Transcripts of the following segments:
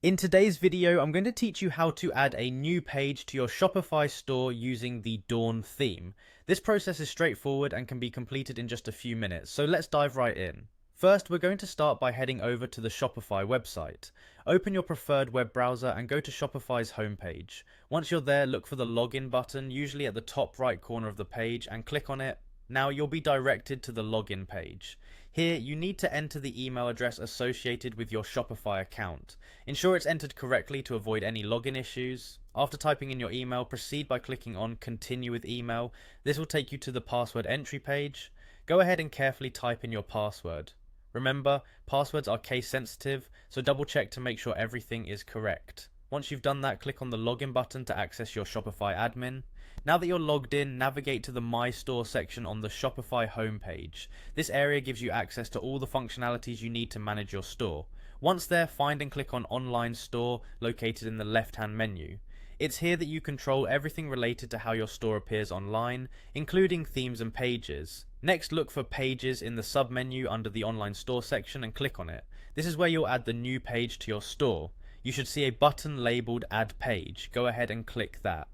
In today's video, I'm going to teach you how to add a new page to your Shopify store using the Dawn theme. This process is straightforward and can be completed in just a few minutes, so let's dive right in. First, we're going to start by heading over to the Shopify website. Open your preferred web browser and go to Shopify's homepage. Once you're there, look for the login button, usually at the top right corner of the page, and click on it. Now you'll be directed to the login page. Here, you need to enter the email address associated with your Shopify account. Ensure it's entered correctly to avoid any login issues. After typing in your email, proceed by clicking on Continue with Email. This will take you to the password entry page. Go ahead and carefully type in your password. Remember, passwords are case sensitive, so double check to make sure everything is correct. Once you've done that, click on the login button to access your Shopify admin. Now that you're logged in, navigate to the My Store section on the Shopify homepage. This area gives you access to all the functionalities you need to manage your store. Once there, find and click on Online Store, located in the left-hand menu. It's here that you control everything related to how your store appears online, including themes and pages. Next, look for Pages in the sub-menu under the Online Store section and click on it. This is where you'll add the new page to your store. You should see a button labeled Add Page. Go ahead and click that.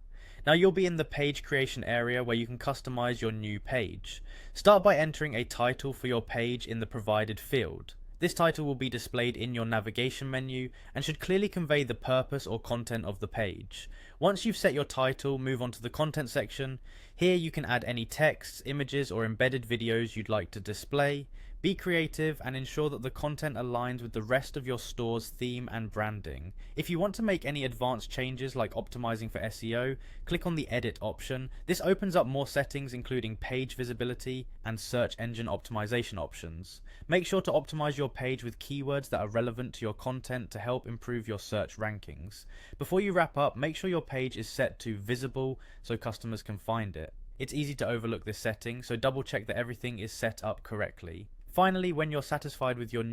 Now you'll be in the page creation area where you can customize your new page. Start by entering a title for your page in the provided field. This title will be displayed in your navigation menu and should clearly convey the purpose or content of the page. Once you've set your title, move on to the content section. Here you can add any texts, images, or embedded videos you'd like to display. Be creative and ensure that the content aligns with the rest of your store's theme and branding. If you want to make any advanced changes like optimizing for SEO, click on the Edit option. This opens up more settings including page visibility and search engine optimization options. Make sure to optimize your page with keywords that are relevant to your content to help improve your search rankings. Before you wrap up, make sure your page is set to visible so customers can find it. It's easy to overlook this setting, so double check that everything is set up correctly. Finally, when you're satisfied with your new